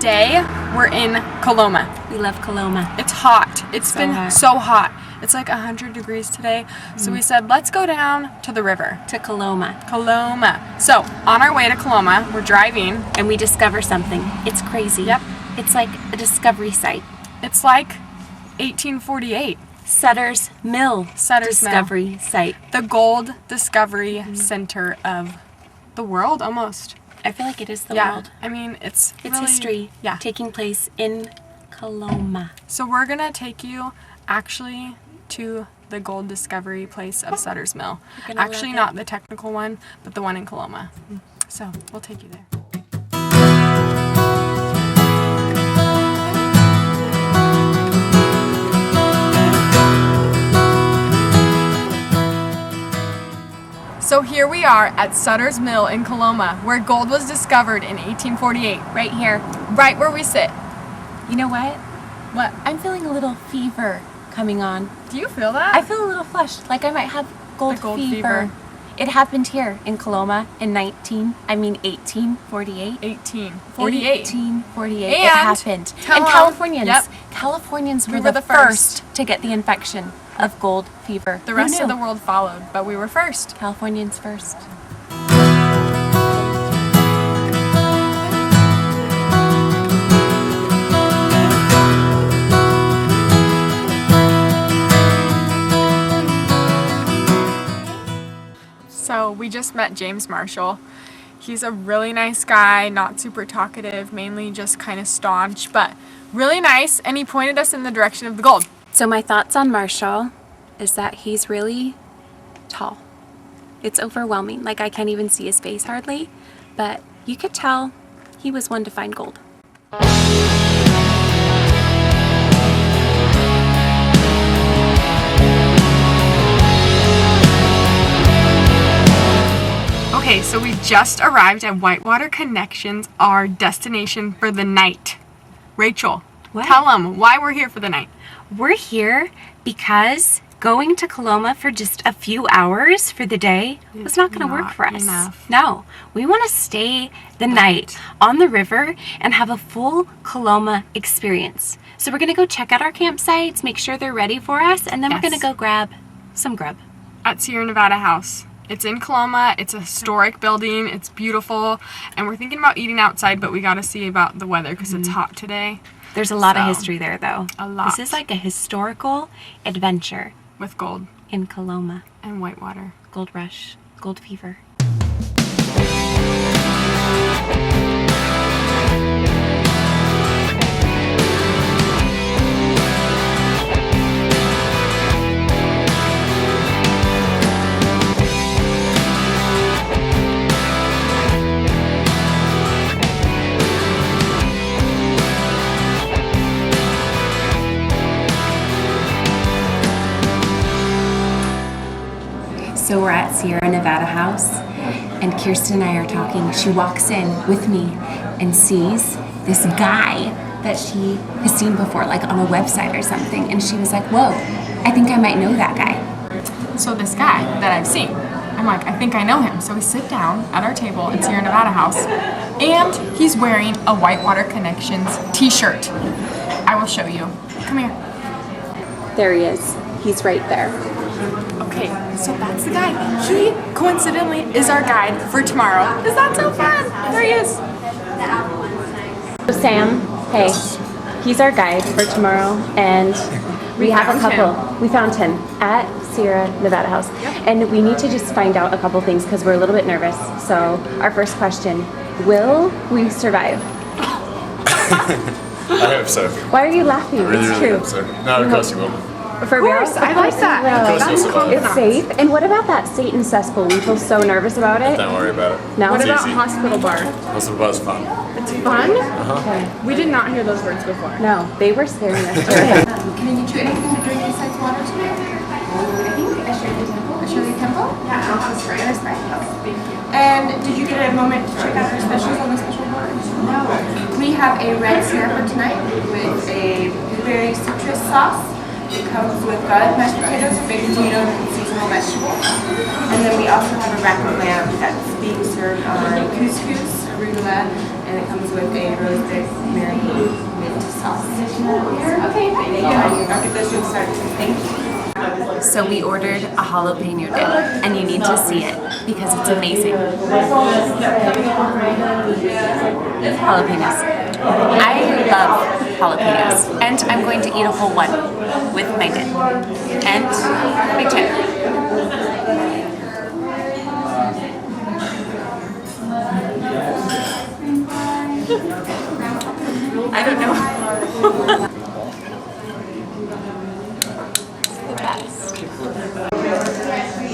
Today we're in Coloma. We love Coloma. It's hot. It's been hot. so hot. It's like 100 degrees today. So we said, let's go down to the river. To Coloma. Coloma. So on our way to Coloma, we're driving. And we discover something. It's crazy. Yep. It's like a discovery site. It's like 1848. Sutter's Mill Discovery Site. The gold discovery center of the world, almost. I feel like it is the Yeah. world. I mean, it's really, history taking place in Coloma. So we're going to take you actually to the gold discovery place of Sutter's Mill. Actually not the technical one, but the one in Coloma. So we'll take you there. So here we are at Sutter's Mill in Coloma, where gold was discovered in 1848. Right here. Right where we sit. You know what? What? I'm feeling a little fever coming on. Do you feel that? I feel a little flushed, like I might have gold fever. It happened here in Coloma in 1848. 1848. It happened. And Californians were the first to get the infection of gold fever. The rest of the world followed, but we were first. Californians first. So we just met James Marshall. He's a really nice guy, not super talkative, mainly just kind of staunch, but really nice, and he pointed us in the direction of the gold. So my thoughts on Marshall is that he's really tall. It's overwhelming. Like I can't even see his face hardly, but you could tell he was one to find gold. Okay, so we just arrived at Whitewater Connections, our destination for the night. Rachel, tell them why we're here for the night. We're here because going to Coloma for just a few hours for the day was not going to work for us. No, we want to stay the night on the river and have a full Coloma experience. So we're going to go check out our campsites, make sure they're ready for us, and then we're going to go grab some grub. At Sierra Nevada House. It's in Coloma. It's a historic building. It's beautiful. And we're thinking about eating outside, but we got to see about the weather because it's hot today. There's a lot of history there, though. A lot. This is like a historical adventure. With gold. In Coloma. And Whitewater. Gold rush. Gold fever. So we're at Sierra Nevada House, and Kirsten and I are talking. She walks in with me and sees this guy that she has seen before, like on a website or something, and she was like, whoa, I think I might know that guy. So this guy that I've seen, I'm like, I think I know him. So we sit down at our table at Sierra Nevada House, and he's wearing a Whitewater Connections t-shirt. I will show you. Come here. There he is. He's right there. Okay, so that's the guy. He, coincidentally, is our guide for tomorrow. Is that so fun? There he is. So Sam, hey, he's our guide for tomorrow, and we have a couple. We found him at Sierra Nevada House, and we need to just find out a couple things because we're a little bit nervous. So our first question, will we survive? I hope so. Why are you laughing? Really, it's really true. hope so. No, of course you will. For real? I like that. It's safe. And what about that Satan cesspool? We feel so nervous about it. Don't worry about it. No? What It's about easy. hospital bar? Hospital bar's fun. It's fun? Okay. We did not hear those words before. No, they were scaring us too. Can I get you anything to drink besides water today? I think a Shirley Temple. A Shirley Temple? Yeah, I'll have a Sprite. And a Sprite. Thank you. And did you get a moment to check out our specials on the special board? No. We have a red snapper tonight with a blueberry citrus sauce. It comes with garlic mashed potatoes, baked potatoes, and seasonal vegetables. And then we also have a rack of lamb that's being served on couscous, arugula, and it comes with a roasted Mary So we ordered a jalapeno dip, and you need to see it because it's amazing. Jalapenos. I love jalapenos, and I'm going to eat a whole one with my dip and my chip. I don't know. The best.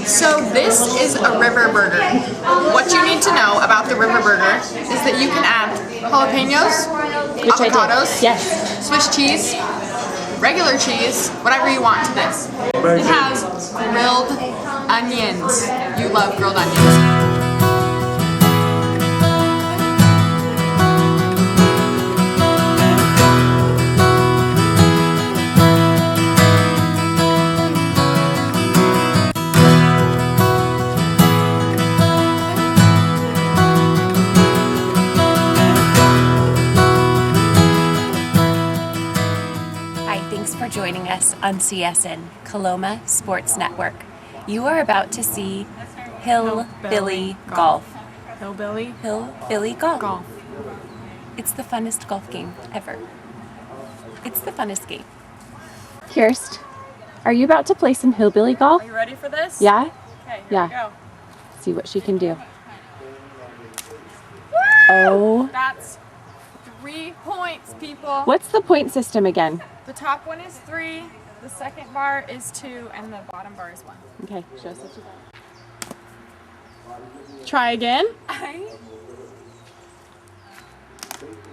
So this is a river burger. What you need to know about the river burger is that you can add jalapenos, avocados, Yes. Swiss cheese, regular cheese, whatever you want to this. It has grilled onions. You love grilled onions. Thanks for joining us on CSN, Coloma Sports Network. You are about to see Hillbilly Golf. Hillbilly? Hillbilly Golf. Golf. It's the funnest golf game ever. It's the funnest game. Kirsten, are you about to play some hillbilly golf? Are you ready for this? Yeah? Okay, here Yeah. we go. See what she can do. Oh. That's 3 points, people. What's the point system again? The top one is 3, the second bar is 2, and the bottom bar is 1. Okay, show us what you got. Try again.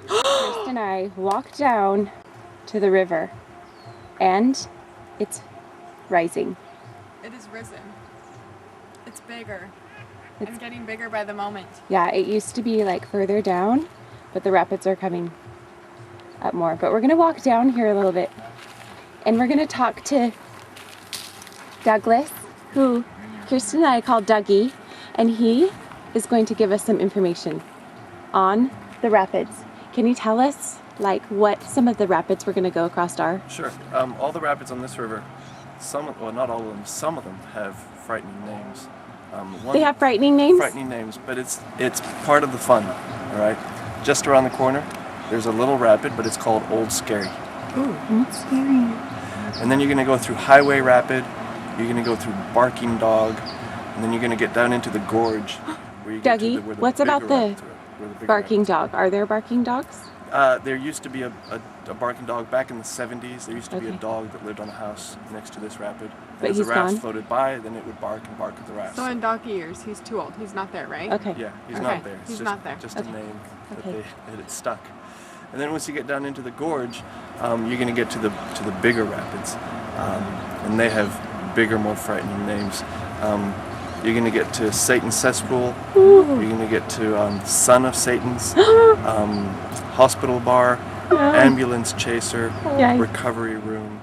Kirsten and I walked down to the river, and it's rising. It is risen. It's bigger. It's getting bigger by the moment. Yeah, it used to be like further down, but the rapids are coming up more. But we're gonna walk down here a little bit, and we're gonna talk to Douglas, who Kirsten and I call Dougie, and he is going to give us some information on the rapids. Can you tell us like what some of the rapids we're gonna go across are? Sure. All the rapids on this river, well, not all of them, some of them have frightening names. They have frightening names? Frightening names, but it's part of the fun, all right? Just around the corner, there's a little rapid, but it's called Old Scary. Ooh, that's scary. And then you're going to go through Highway Rapid, you're going to go through Barking Dog, and then you're going to get down into the gorge. Where you get to Dougie, where the what's bigger about the rapids are, where the bigger barking rapids dog? Are there barking dogs? are. There used to be a barking dog back in the 70s. There used to be a Okay. dog that lived on a house next to this rapid. But As the he's rafts gone? floated by, then it would bark and bark at the rafts. So in dog years, he's too old. He's not there, right? Okay. Yeah, he's Okay, not there. It's he's just, not there. Just Okay. a name that, Okay. that it stuck. And then once you get down into the gorge, you're going to get to the bigger rapids, and they have bigger, more frightening names. You're going to get to Satan's Cesspool. You're going to get to Son of Satan's, Hospital Bar, Ambulance Chaser, Yikes. Recovery Room,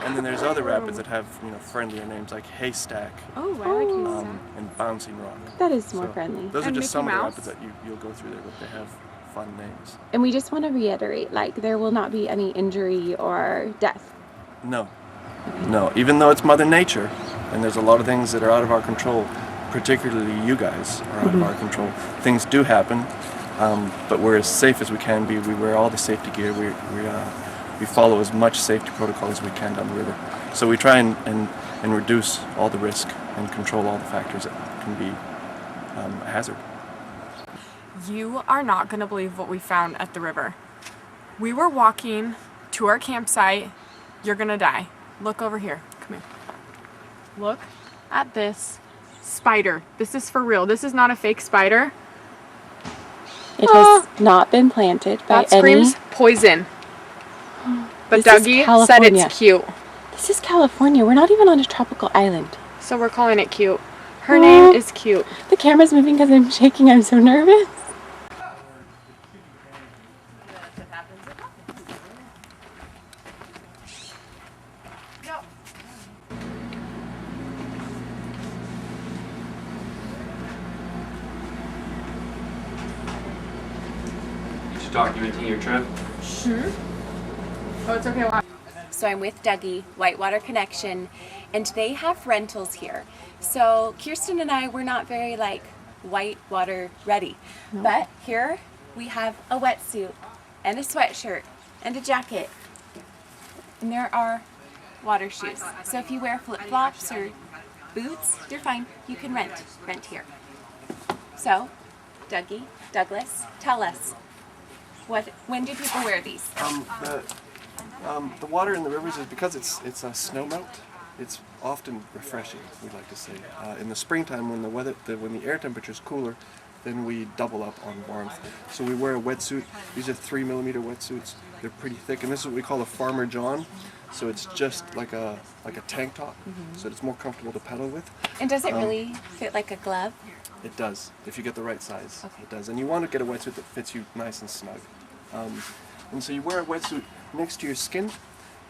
and then there's other rapids that have friendlier names like Haystack Oh, I like his and Bouncing Rock. That is more So friendly. Those are And just Mickey some of the Mouse? rapids that you'll go through there, but they have fun names. And we just want to reiterate, like, there will not be any injury or death. No. Even though it's Mother Nature, and there's a lot of things that are out of our control, particularly you guys are out of our control. Things do happen, but we're as safe as we can be. We wear all the safety gear. We follow as much safety protocol as we can down the river. So we try and reduce all the risk and control all the factors that can be a hazard. You are not going to believe what we found at the river. We were walking to our campsite. You're going to die. Look over here. Come here. Look at this spider. This is for real. This is not a fake spider. It has not been planted by That any... screams poison. But This is Dougie said California. it's cute. This is California. We're not even on a tropical island. So we're calling it cute. Her name is Cute. The camera's moving because I'm shaking. I'm so nervous. Just documenting your trip. Oh, it's okay. So I'm with Dougie, Whitewater Connection, and they have rentals here. So Kirsten and I, we're not very like whitewater ready, but here we have a wetsuit and a sweatshirt and a jacket, and there are water shoes. So if you wear flip-flops or boots, you're fine. You can rent here. So, Douglas, tell us, when do people wear these? The water in the rivers is because it's a snow melt. It's often refreshing, we'd like to say. In the springtime, when the air temperature is cooler, then we double up on warmth. So we wear a wetsuit. These are 3mm wetsuits. They're pretty thick, and this is what we call a Farmer John. So it's just like a tank top, so it's more comfortable to pedal with. And does it really fit like a glove? It does, if you get the right size. Okay. It does, and you want to get a wetsuit that fits you nice and snug. And so you wear a wetsuit next to your skin,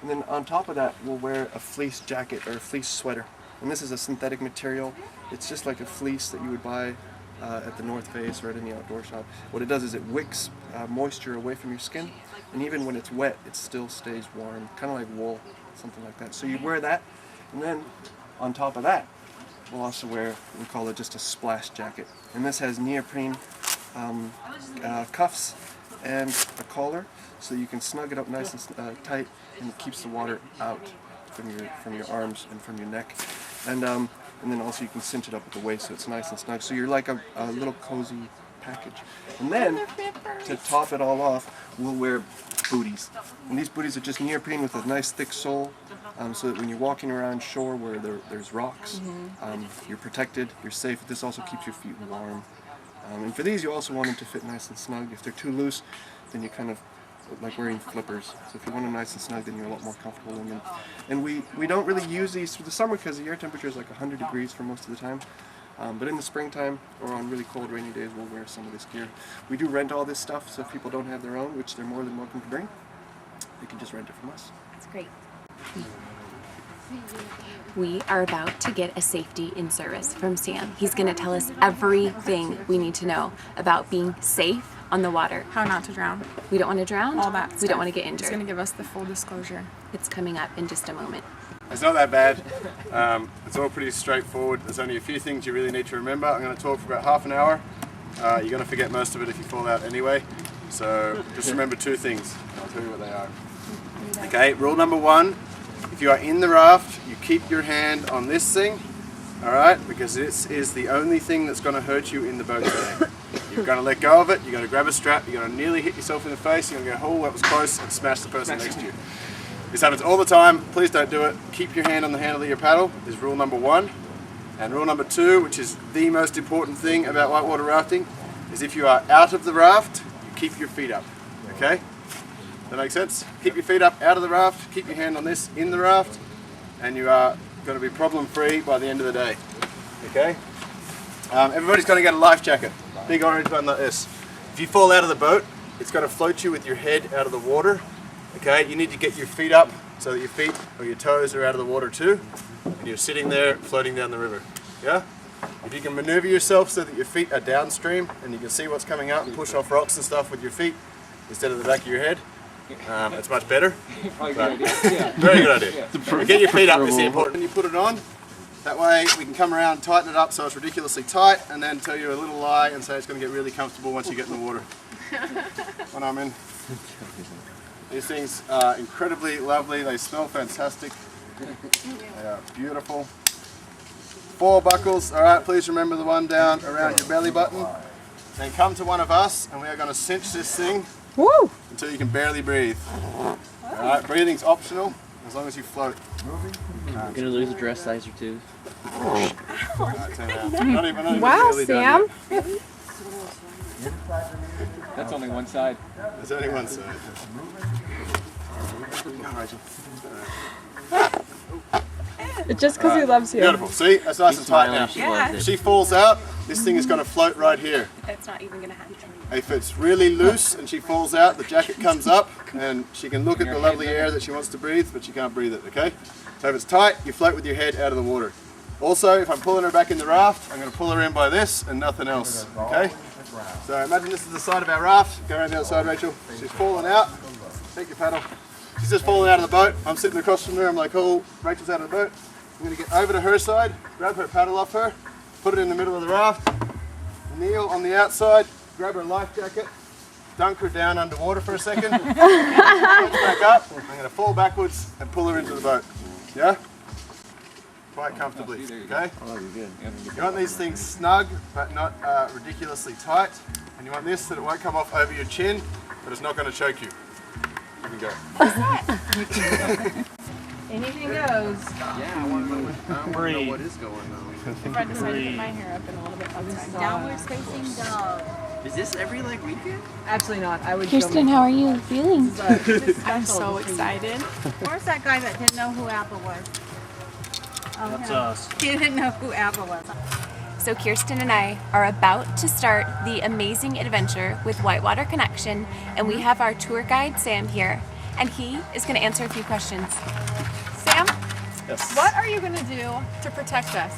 and then on top of that, we'll wear a fleece jacket or a fleece sweater. And this is a synthetic material. It's just like a fleece that you would buy at the North Face or at any outdoor shop. What it does is it wicks moisture away from your skin, and even when it's wet, it still stays warm, kind of like wool, something like that. So you wear that, and then on top of that, we'll also wear, we call it just a splash jacket. And this has neoprene cuffs and a collar, so you can snug it up nice and tight, and it keeps the water out from your arms and from your neck. And then also you can cinch it up at the waist so it's nice and snug. So you're like a little cozy package. And then, to top it all off, we'll wear booties. And these booties are just neoprene with a nice thick sole, so that when you're walking around shore where there's rocks, you're protected, you're safe. This also keeps your feet warm. And for these, you also want them to fit nice and snug. If they're too loose, then you kind of like wearing flippers. So if you want them nice and snug, then you're a lot more comfortable in them. And we don't really use these through the summer because the air temperature is like 100 degrees for most of the time. But in the springtime or on really cold rainy days, we'll wear some of this gear. We do rent all this stuff, so if people don't have their own, which they're more than welcome to bring, they can just rent it from us. That's great. We are about to get a safety in service from Sam. He's going to tell us everything we need to know about being safe on the water. How not to drown. We don't want to drown. All that We stuff. don't want to get He's injured. going to give us the full disclosure. It's coming up in just a moment. It's not that bad. It's all pretty straightforward. There's only a few things you really need to remember. I'm going to talk for about half an hour. You're going to forget most of it if you fall out anyway. So just remember two things. I'll tell you what they are. Okay, rule number one. If you are in the raft, you keep your hand on this thing, all right? Because this is the only thing that's going to hurt you in the boat today. You're going to let go of it, you're going to grab a strap, you're going to nearly hit yourself in the face, you're going to go, oh, that was close, and smash the person next to you. This happens all the time. Please don't do it. Keep your hand on the handle of your paddle is rule number one. And rule number two, which is the most important thing about whitewater rafting, is if you are out of the raft, you keep your feet up, okay? That makes sense? Keep your feet up out of the raft, keep your hand on this in the raft, and you are going to be problem free by the end of the day. Okay? Everybody's going to get a life jacket. Big orange one like this. If you fall out of the boat, it's going to float you with your head out of the water. Okay? You need to get your feet up so that your feet or your toes are out of the water too, and you're sitting there floating down the river. Yeah? If you can maneuver yourself so that your feet are downstream and you can see what's coming out and push off rocks and stuff with your feet instead of the back of your head, it's much better. Very good idea. Get your feet up is the important. When you put it on, that way we can come around and tighten it up so it's ridiculously tight, and then tell you a little lie and say it's going to get really comfortable once you get in the water. When I'm in. These things are incredibly lovely. They smell fantastic. They are beautiful. 4 buckles. All right, please remember the one down around your belly button. Then come to one of us, and we are going to cinch this thing. Woo! Until you can barely breathe. Alright, breathing's optional as long as you float. You're gonna lose a dress size or two. Wow, Sam. That's only one side. There's only one side. It's just because he loves you. Beautiful. See? That's nice and tight now. She loves If it. she falls out, this thing is going to float right here. That's not even going to happen. If it's really loose and she falls out, the jacket comes up and she can look at the lovely air that she wants to breathe, but she can't breathe it, okay? So if it's tight, you float with your head out of the water. Also, if I'm pulling her back in the raft, I'm going to pull her in by this and nothing else, okay? So imagine this is the side of our raft. Go around the other side, Rachel. She's falling out. Take your paddle. She's just falling out of the boat. I'm sitting across from her. I'm like, oh, Rachel's out of the boat. I'm going to get over to her side, grab her paddle off her, put it in the middle of the raft, kneel on the outside, grab her life jacket, dunk her down underwater for a second, back up. I'm going to fall backwards and pull her into the boat. Yeah? Quite comfortably, okay? You want these things snug, but not ridiculously tight. And you want this so that it won't come off over your chin, but it's not going to choke you. You can go. Anything goes. Yeah, I want to know what is going on. If I decide to put my hair up in a little bit, that's fine. Downward facing dog. Is this every like weekend? Absolutely not. I would Kirsten, how are you feeling? I'm so excited. Where's that guy that didn't know who Apple was? Oh, That's him. us. He didn't know who Apple was. So Kirsten and I are about to start the amazing adventure with Whitewater Connection, and we have our tour guide Sam here, and he is going to answer a few questions. Sam, Yes. What are you going to do to protect us?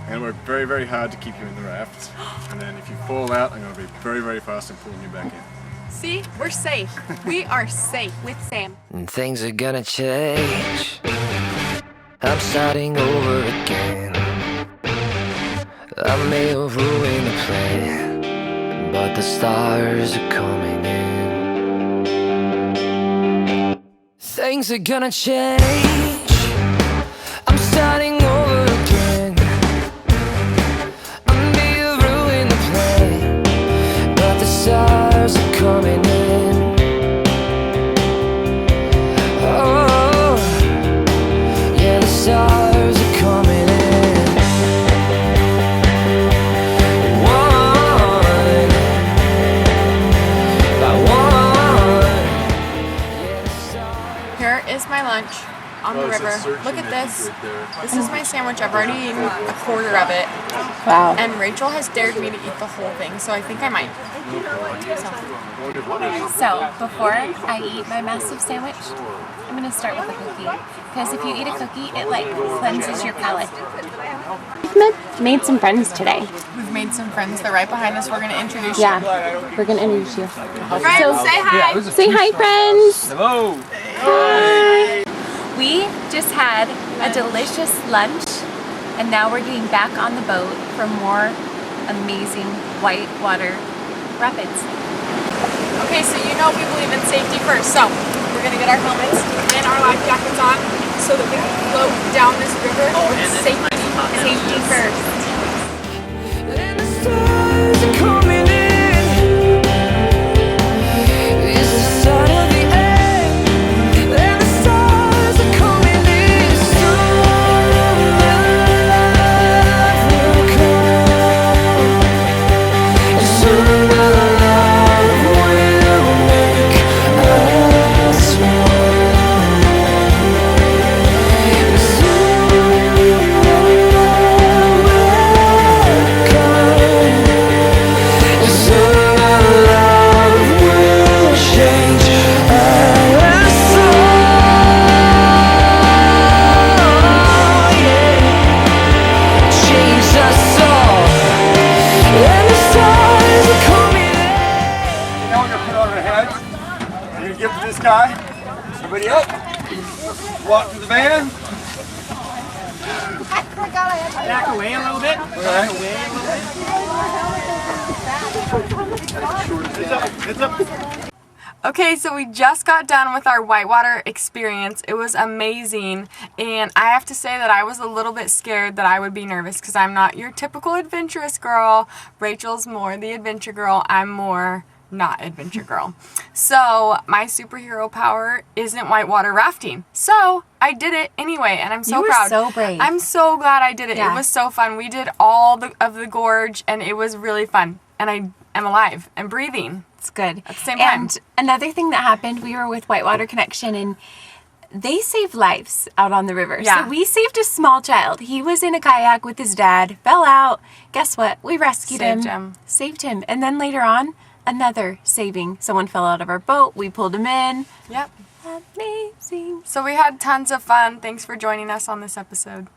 I'm going to work very, very hard to keep you in the raft. And then if you fall out, I'm going to be very, very fast and pulling you back in. See, we're safe. We are safe. with Sam. And things are gonna change. I'm starting over again. I may have ruined the plan, but the stars are coming in. Things are gonna change. I'm starting over again. I may have ruined the plan, but the stars are coming in. Oh, yeah, the stars are coming in. One by one. Yeah, the stars. Here is my lunch on the river. Look at this. This is my sandwich. I've already eaten a quarter of it. Wow. And Rachel has dared me to eat the whole thing, so I think I might. So before I eat my massive sandwich, I'm going to start with a cookie. Because if you eat a cookie, it like cleanses your palate. We've made some friends today. We've made some friends. They're right behind us. We're going to introduce Yeah, we're gonna introduce you. you. Friends, say hi. Say hi, friends. Hello. Hi. We just had a delicious lunch, and now we're getting back on the boat for more amazing whitewater rapids. Okay, so you know we believe in safety first. So we're going to get our helmets and our life jackets on so that we can float down this river with safety. Safety first. And the stars are coming in. It's the start of the end. And the stars are coming in. Soon my love will come. Soon my love will make us one. Soon Now we're going to put it on our heads. We're going to give it to this guy. Everybody up. Walk to the van. Back away a little bit. Back away It's up. Okay, so we just got done with our whitewater experience. It was amazing, and I have to say that I was a little bit scared that I would be nervous because I'm not your typical adventurous girl. Rachel's more the adventure girl. I'm more not adventure girl. So my superhero power isn't whitewater rafting. So I did it anyway, and I'm so You were proud. so brave. I'm so glad I did it. Yeah. It was so fun. We did all of the gorge, and it was really fun. And I am alive and breathing. It's good. At the same time. And another thing that happened, we were with Whitewater Connection, and they save lives out on the river. Yeah. So we saved a small child. He was in a kayak with his dad, fell out. Guess what? We rescued Saved him. him. Saved him. And then later on, another saving. Someone fell out of our boat. We pulled him in. Yep. Amazing. So we had tons of fun. Thanks for joining us on this episode.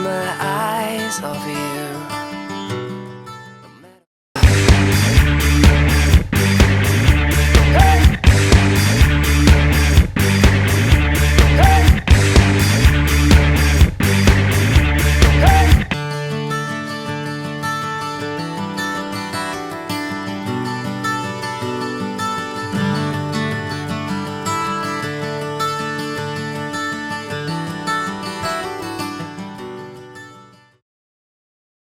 my eyes off you.